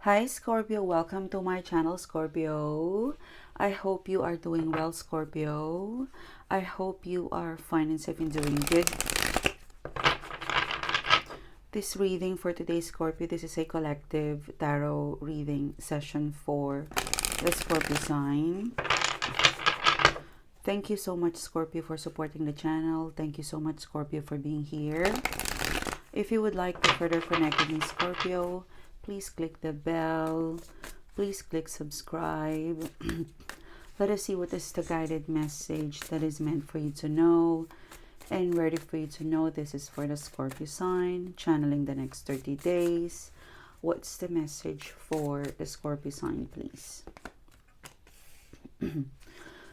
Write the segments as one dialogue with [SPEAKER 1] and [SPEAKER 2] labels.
[SPEAKER 1] Hi Scorpio, welcome to my channel Scorpio. I hope you are doing well Scorpio. I hope you are fine and safe and doing good. This reading for today Scorpio, this is a collective tarot reading session for the Scorpio sign. Thank you so much Scorpio for supporting the channel. Thank you so much Scorpio for being here. If you would like to further connect with me Scorpio, please click the bell. Please click subscribe. Let us see what is the guided message that is meant for you to know and ready for you to know. This is for the Scorpio sign, channeling the next 30 days. What's the message for the Scorpio sign, please?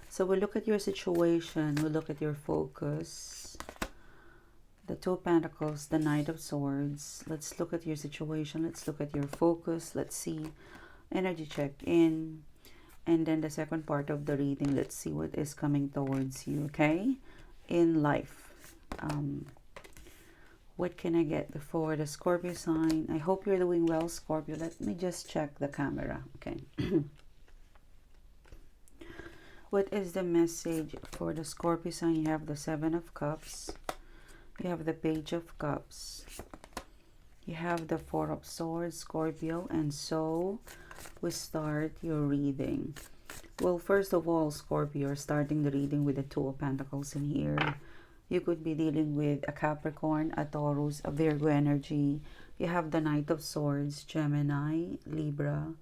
[SPEAKER 1] So we'll look at your situation. We'll look at your focus. The Two of Pentacles, the Knight of Swords. Let's look at your situation. Let's look at your focus. Let's see energy check in. And then the second part of the reading, let's see what is coming towards you, okay? In life. What can I get for the Scorpio sign? I hope you're doing well, Scorpio. Let me just check the camera, okay? What is the message for the Scorpio sign? You have the Seven of Cups. You have the Page of Cups. You have the Four of Swords, Scorpio. And so we start your reading. Well, first of all, Scorpio, you're starting the reading with the Two of Pentacles in here. You could be dealing with a Capricorn, a Taurus, a Virgo energy. You have the Knight of Swords, Gemini, Libra,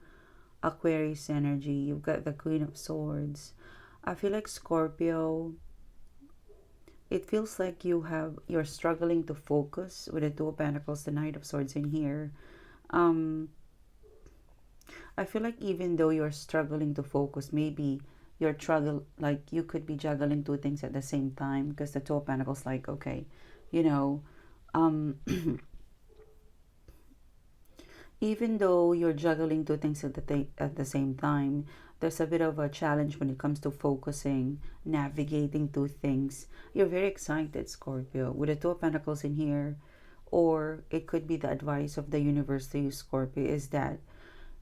[SPEAKER 1] Aquarius energy. You've got the Queen of Swords. I feel like Scorpio, it feels like you're struggling to focus with the Two of Pentacles, the Knight of Swords in here. I feel like even though you're struggling to focus, maybe you could be juggling two things at the same time, because the Two of Pentacles, like, okay, you know, even though you're juggling two things at the same time, there's a bit of a challenge when it comes to focusing, navigating two things. You're very excited, Scorpio, with the Two of Pentacles in here. Or it could be the advice of the universe to you, Scorpio, is that,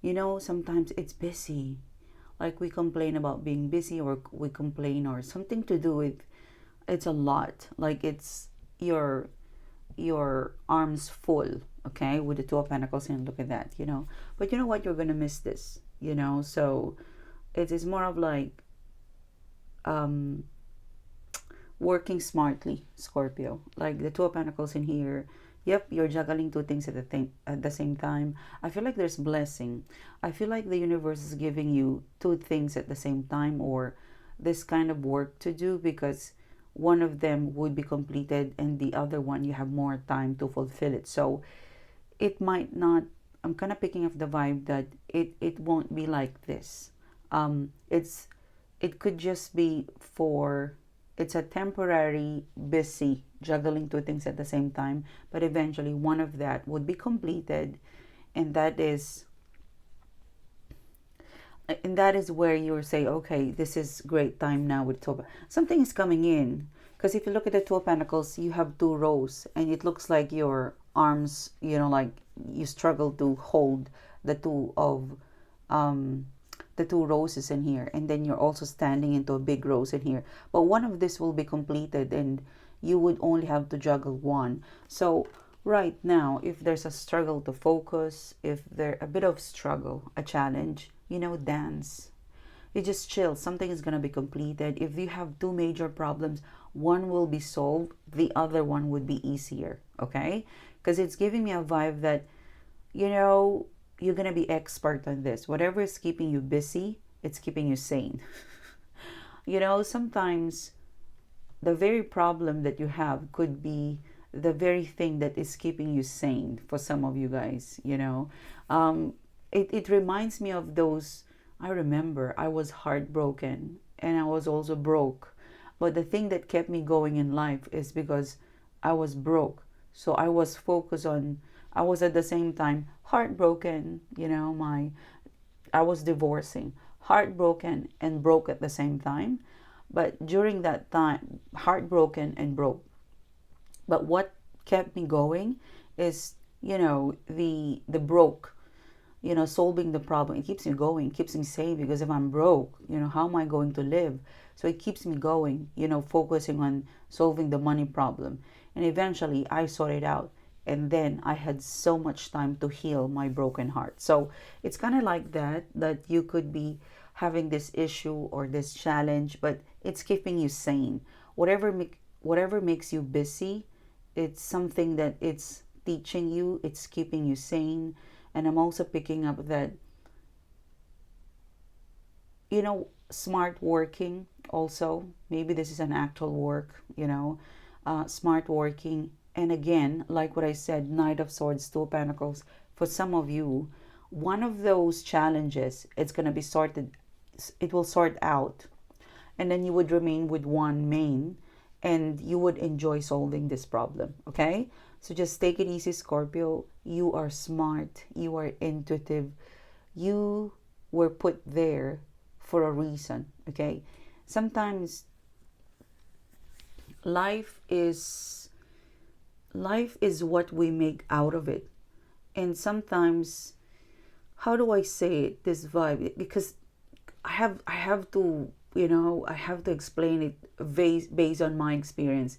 [SPEAKER 1] you know, sometimes it's busy. Like we complain about being busy, or we complain, or something to do with, it's a lot. Like it's your arms full, okay, with the Two of Pentacles, and look at that, you know. But you know what? You're going to miss this, you know. So it is more of like working smartly, Scorpio. Like the Two of Pentacles in here. Yep, you're juggling two things at the same time. I feel like there's blessing. I feel like the universe is giving you two things at the same time, or this kind of work to do, because one of them would be completed and the other one you have more time to fulfill it. So it might not, I'm kind of picking up the vibe that it won't be like this. It could just be it's a temporary busy juggling two things at the same time, but eventually one of that would be completed, and that is where you say, okay, this is great time now with Two. Something is coming in, because if you look at the Two of Pentacles, you have two rows, and it looks like your arms, you know, like you struggle to hold the two roses in here, and then you're also standing into a big rose in here, but one of this will be completed and you would only have to juggle one. So right now, if there's a struggle to focus, if there's a bit of struggle, a challenge, you know, dance, you just chill, something is going to be completed. If you have two major problems, one will be solved, the other one would be easier, okay? Because it's giving me a vibe that, you know, you're going to be expert on this. Whatever is keeping you busy, it's keeping you sane. You know, sometimes the very problem that you have could be the very thing that is keeping you sane for some of you guys, you know. It reminds me of those, I remember I was heartbroken and I was also broke. But the thing that kept me going in life is because I was broke. So I was focused on, I was at the same time heartbroken, you know, I was divorcing, heartbroken and broke at the same time. But during that time, heartbroken and broke. But what kept me going is, you know, the broke solving the problem. It keeps me going, keeps me sane, because if I'm broke, how am I going to live? So it keeps me going, focusing on solving the money problem. And eventually I sort it out. And then I had so much time to heal my broken heart. So it's kind of like that you could be having this issue or this challenge, but it's keeping you sane. Whatever makes you busy, it's something that it's teaching you, it's keeping you sane. And I'm also picking up that, smart working also. Maybe this is an actual work, smart working. And again, like what I said, Knight of Swords, Two of Pentacles. For some of you, one of those challenges, it's going to be sorted. It will sort out. And then you would remain with one main. And you would enjoy solving this problem. Okay? So just take it easy, Scorpio. You are smart. You are intuitive. You were put there for a reason. Okay? Sometimes life is what we make out of it. And sometimes, how do I say it, this vibe? Because I have to, I have to explain it based on my experience.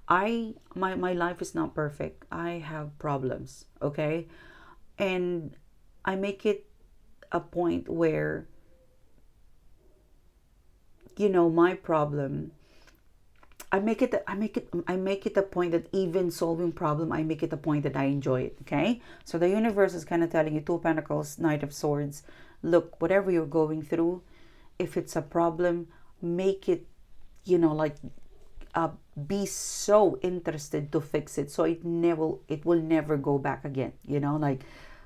[SPEAKER 1] My life is not perfect. I have problems, okay? And I make it a point where, my problem, I make it a point that even solving problem, I make it a point that I enjoy it. Okay, so the universe is kind of telling you, Two of Pentacles, Knight of Swords. Look, whatever you're going through, if it's a problem, make it, be so interested to fix it, so it will never go back again.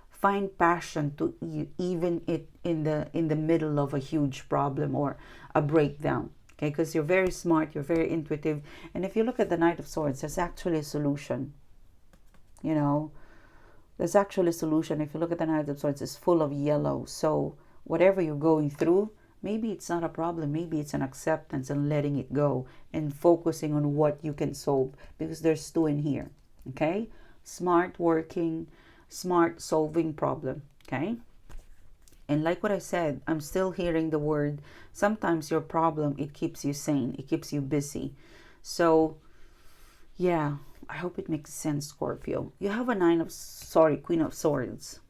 [SPEAKER 1] Find passion to even it in the middle of a huge problem or a breakdown. Okay, because you're very smart, you're very intuitive. And if you look at the Knight of Swords, there's actually a solution. There's actually a solution. If you look at the Knight of Swords, it's full of yellow. So whatever you're going through, maybe it's not a problem. Maybe it's an acceptance and letting it go and focusing on what you can solve, because there's two in here. Okay, smart working, smart solving problem. Okay. And like what I said, I'm still hearing the word, sometimes your problem, it keeps you sane. It keeps you busy. So, yeah, I hope it makes sense, Scorpio. You have a Queen of Swords.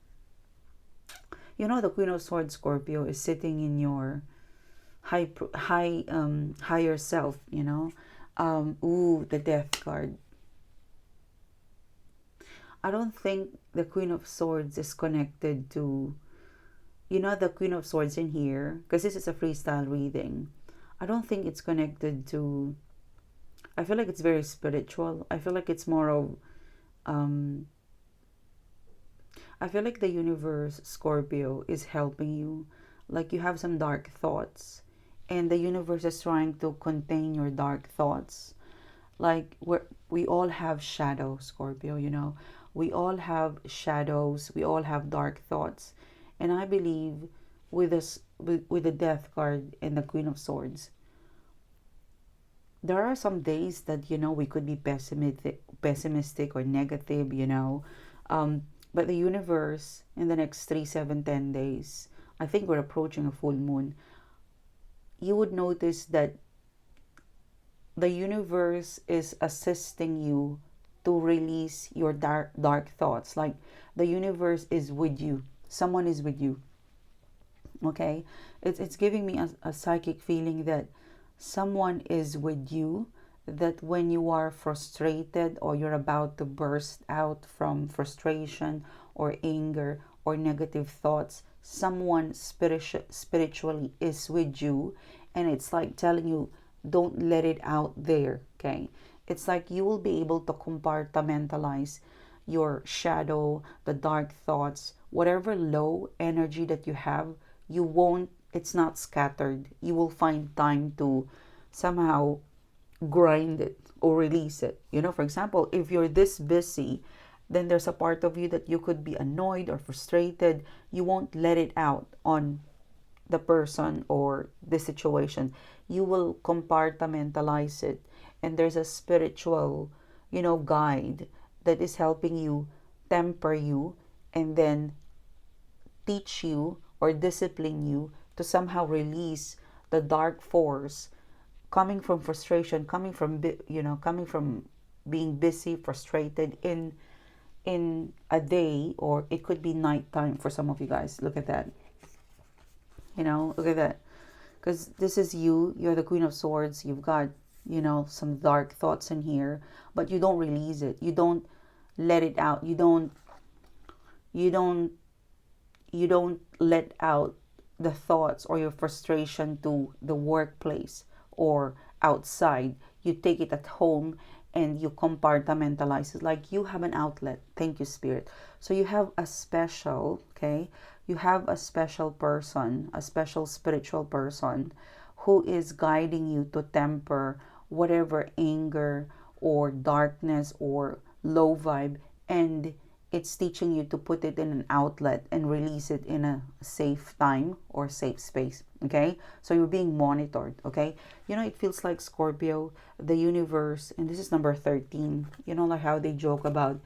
[SPEAKER 1] The Queen of Swords, Scorpio, is sitting in your higher self, the Death card. I don't think the Queen of Swords is connected to, the Queen of Swords in here, because this is a freestyle reading. I don't think it's connected to, I feel like it's very spiritual. I feel like it's more of, I feel like the universe, Scorpio, is helping you. Like you have some dark thoughts, and the universe is trying to contain your dark thoughts. Like we all have shadows, Scorpio, We all have shadows. We all have dark thoughts. And I believe with the Death card and the Queen of Swords, there are some days that, we could be pessimistic or negative, but the universe in the next 3, 7, 10 days, I think we're approaching a full moon. You would notice that the universe is assisting you to release your dark thoughts. Like the universe is with you. Someone is with you. Okay, it's giving me a psychic feeling that someone is with you, that when you are frustrated or you're about to burst out from frustration or anger or negative thoughts, someone spiritually is with you, and it's like telling you, don't let it out there. Okay, it's like you will be able to compartmentalize your shadow, the dark thoughts, whatever low energy that you have. It's not scattered. You will find time to somehow grind it or release it. For example, if you're this busy, then there's a part of you that you could be annoyed or frustrated. You won't let it out on the person or the situation. You will compartmentalize it. And there's a spiritual, guide that is helping you temper you, and then teach you or discipline you to somehow release the dark force coming from frustration, coming from coming from being busy, frustrated in a day, or it could be nighttime for some of you guys. Look at that. Look at that. Because this is you're the Queen of Swords. You've got, some dark thoughts in here, but you don't release it. You don't let it out. You don't let out the thoughts or your frustration to the workplace or outside. You take it at home and you compartmentalize it, like you have an outlet. Thank you, Spirit. So you have a special, you have a special person, a special spiritual person who is guiding you to temper whatever anger or darkness or low vibe, and it's teaching you to put it in an outlet and release it in a safe time or safe space. So you're being monitored. It feels like, Scorpio, the universe, and this is number 13, like how they joke about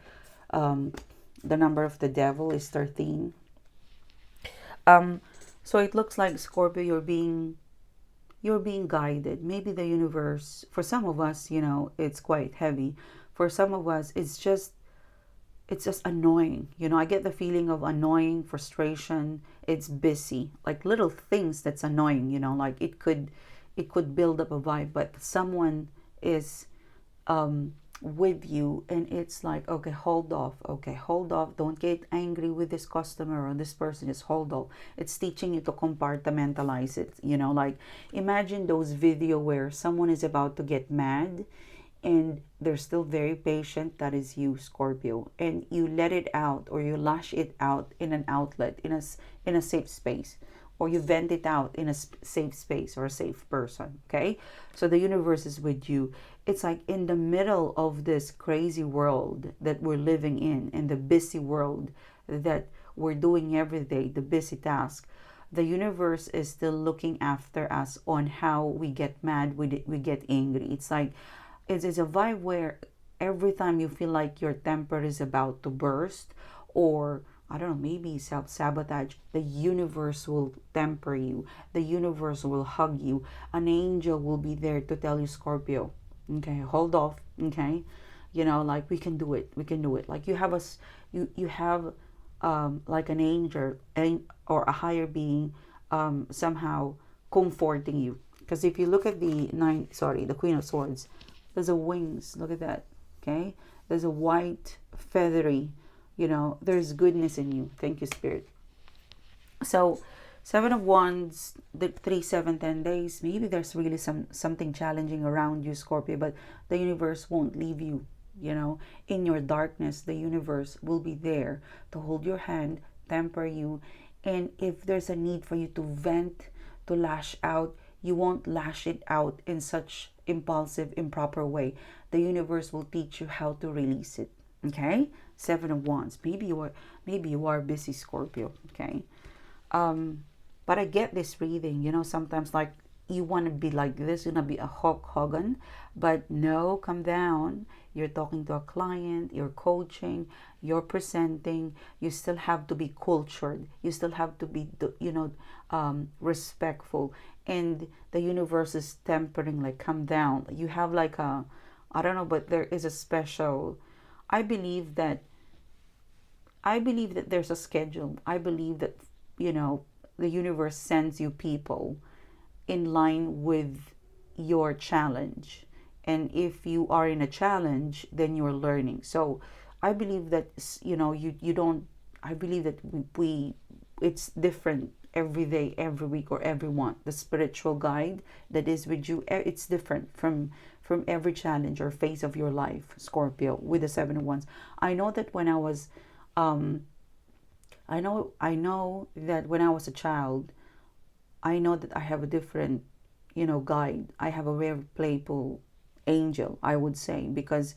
[SPEAKER 1] the number of the devil is 13. So it looks like, Scorpio, you're being guided. Maybe the universe, for some of us, it's quite heavy. For some of us, it's just annoying. I get the feeling of annoying, frustration. It's busy, like little things that's annoying, like it could build up a vibe, but someone is with you and it's like, okay, hold off, don't get angry with this customer or this person, just hold off. It's teaching you to compartmentalize it. Like, imagine those video where someone is about to get mad and they're still very patient. That is you, Scorpio, and you let it out, or you lash it out in an outlet, in a safe space, or you vent it out in a safe space or a safe person. So the universe is with you. It's like, in the middle of this crazy world that we're living in the busy world that we're doing every day, the busy task, the universe is still looking after us on how we get mad, we get angry. It's like, it's a vibe where every time you feel like your temper is about to burst, or I don't know, maybe self-sabotage, the universe will temper you. The universe will hug you. An angel will be there to tell you, Scorpio, hold off, like, we can do it. Like, you have you have like an angel or a higher being somehow comforting you. Because if you look at the Queen of Swords, there's a wings. Look at that. There's a white feathery, there's goodness in you. Thank you, Spirit. So 7 of Wands, the 3, 7, 10 days, maybe there's really something challenging around you, Scorpio, but the universe won't leave you. In your darkness, the universe will be there to hold your hand, temper you, and if there's a need for you to vent, to lash out, you won't lash it out in such impulsive, improper way. The universe will teach you how to release it. 7 of Wands. Maybe you are busy, Scorpio. But I get this reading, sometimes, like, you want to be like this, you want to be a Hulk Hogan, but no, come down. You're talking to a client, you're coaching, you're presenting. You still have to be cultured. You still have to be, respectful. And the universe is tempering, like, come down. You have like I don't know, but there is a special, I believe that there's a schedule. I believe that, the universe sends you people in line with your challenge. And if you are in a challenge, then you're learning. So I believe that, you don't, I believe that it's different every day, every week, or every month. The spiritual guide that is with you, it's different from every challenge or phase of your life, Scorpio, with the 7 of Wands. I know that when I was, I know that when I was a child, I know that I have a different, guide. I have a very playful angel, I would say, because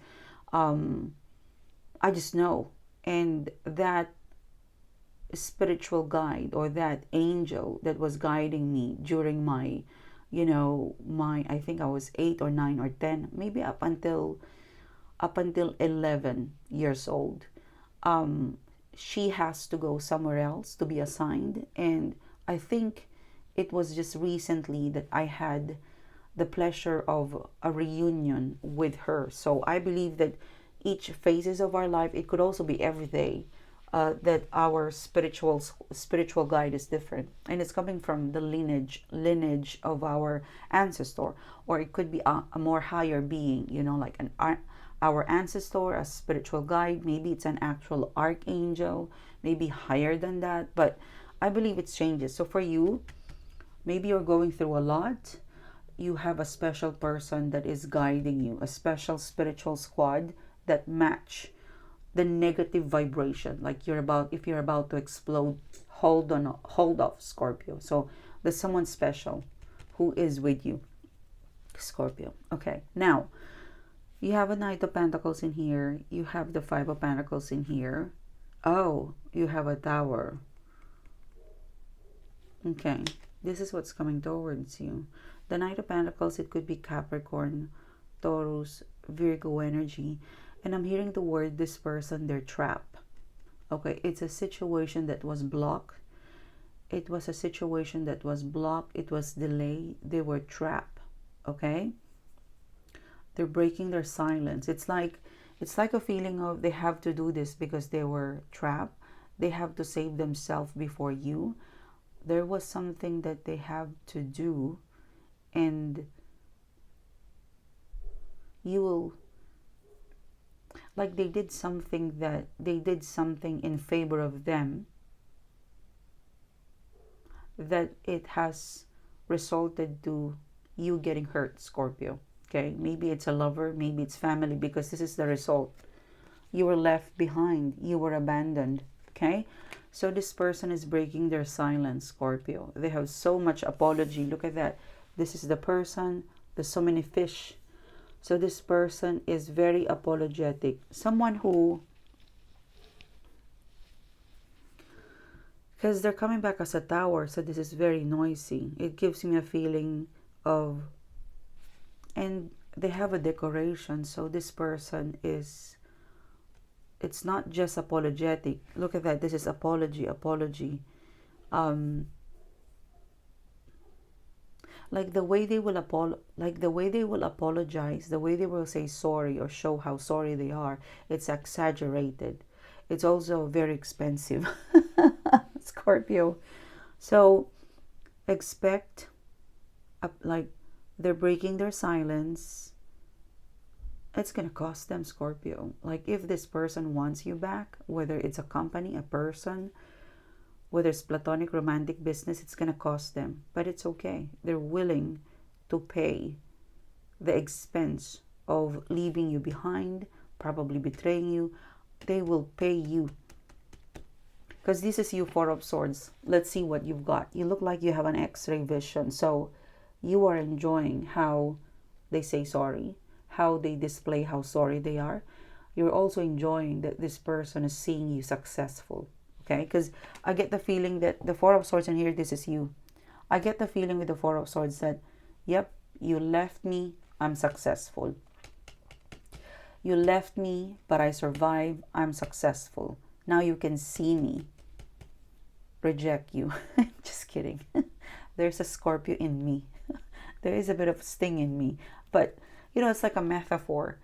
[SPEAKER 1] I just know. And that spiritual guide, or that angel that was guiding me during my, I think I was 8 or 9 or 10, maybe up until 11 years old. she has to go somewhere else to be assigned. And I think it was just recently that I had the pleasure of a reunion with her. So I believe that each phases of our life, it could also be every day, that our spiritual guide is different, and it's coming from the lineage of our ancestor, or it could be a more higher being, you know, like our ancestor, a spiritual guide. Maybe it's an actual archangel, maybe higher than that, but I believe it changes. So for you, maybe you're going through a lot. You have a special person that is guiding you, a special spiritual squad that match the negative vibration. Like if you're about to explode, hold off, Scorpio. So there's someone special who is with you, Scorpio. Okay, now you have a Knight of Pentacles in here. You have the Five of Pentacles in here. Oh, you have a Tower. Okay, this is what's coming towards you. The Knight of Pentacles, it could be Capricorn, Taurus, Virgo energy. And I'm hearing the word, this person, they're trapped. Okay, it's a situation that was blocked. It was a situation that was blocked. It was delayed. They were trapped. Okay? They're breaking their silence. It's like a feeling of they have to do this because they were trapped. They have to save themselves before you. There was something that they have to do, and you will, like they did something in favor of them, that it has resulted to you getting hurt, Scorpio. Okay, maybe it's a lover, maybe it's family, because this is the result. You were left behind, you were abandoned. Okay, so this person is breaking their silence, Scorpio. They have so much apology. Look at that. This is the person. There's so many fish. So this person is very apologetic. Someone who, because they're coming back as a Tower, so this is very noisy. It gives me a feeling of, and they have a decoration. So this person is, it's not just apologetic. Look at that. This is apology. Like the way they will apologize, the way they will say sorry or show how sorry they are, it's exaggerated. It's also very expensive, Scorpio. So expect, like they're breaking their silence. It's going to cost them, Scorpio. Like if this person wants you back, whether it's a company, a person, whether it's platonic, romantic, business, it's going to cost them. But it's okay. They're willing to pay the expense of leaving you behind, probably betraying you. They will pay you. Because this is you, Four of Swords. Let's see what you've got. You look like you have an X-ray vision. So you are enjoying how they say sorry, how they display how sorry they are. You're also enjoying that this person is seeing you successful. Okay, because I get the feeling that the Four of Swords in here, this is you. I get the feeling with the Four of Swords that, yep, you left me, I'm successful. You left me, but I survived, I'm successful. Now you can see me reject you. Just kidding. There's a Scorpio in me. There is a bit of sting in me. But, you know, it's like a metaphor.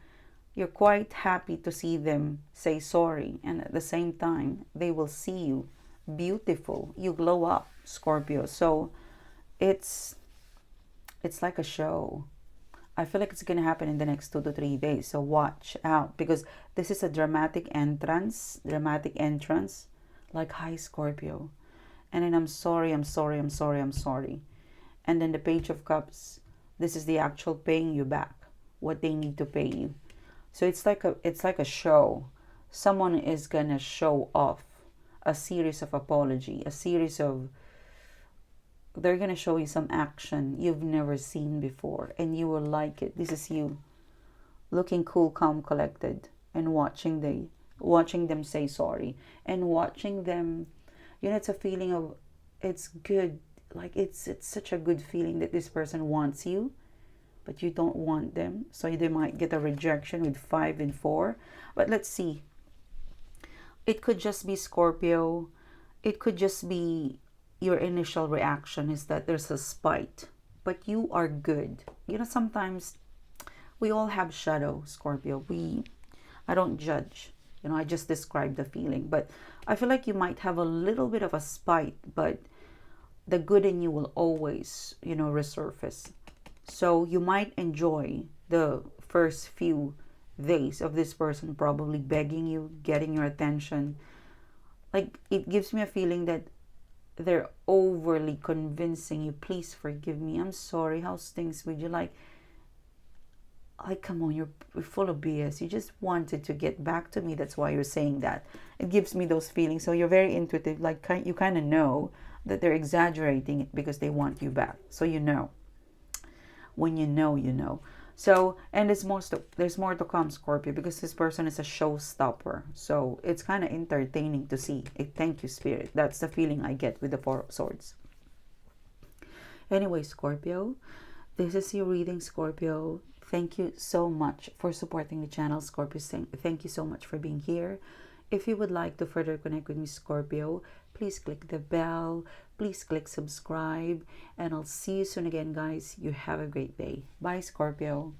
[SPEAKER 1] You're quite happy to see them say sorry, and at the same time they will see you beautiful. You glow up, Scorpio. So it's like a show. I feel like it's gonna happen in the next 2 to 3 days. So watch out, because this is a dramatic entrance. Like, hi, Scorpio. And then I'm sorry. And then the Page of Cups. This is the actual paying you back what they need to pay you. So it's like a show. Someone is gonna show off a series of apology, they're gonna show you some action you've never seen before, and you will like it. This is you looking cool, calm, collected, and watching them say sorry, and watching them, you know, it's a feeling of, it's good. Like it's such a good feeling that this person wants you, but you don't want them. So they might get a rejection with 5 and 4. But let's see. it could just be Scorpio. It could just be your initial reaction is that there's a spite, but you are good. You know, sometimes we all have shadow, Scorpio. I don't judge. You know, I just describe the feeling. But I feel like you might have a little bit of a spite, but the good in you will always, you know, resurface. So you might enjoy the first few days of this person probably begging you, getting your attention. Like, it gives me a feeling that they're overly convincing you. Please forgive me. I'm sorry. How's things with you? Like, come on, you're full of BS. You just wanted to get back to me. That's why you're saying that. It gives me those feelings. So you're very intuitive. Like, you kind of know that they're exaggerating it because they want you back. So you know. When you know, you know. So, and there's more to come, Scorpio, because this person is a showstopper. So it's kind of entertaining to see. Thank you, Spirit. That's the feeling I get with the Four of Swords. Anyway, Scorpio, this is your reading, Scorpio. Thank you so much for supporting the channel, Scorpio. Thank you so much for being here. If you would like to further connect with me, Scorpio, please click the bell. Please click subscribe. And I'll see you soon again, guys. You have a great day. Bye, Scorpio.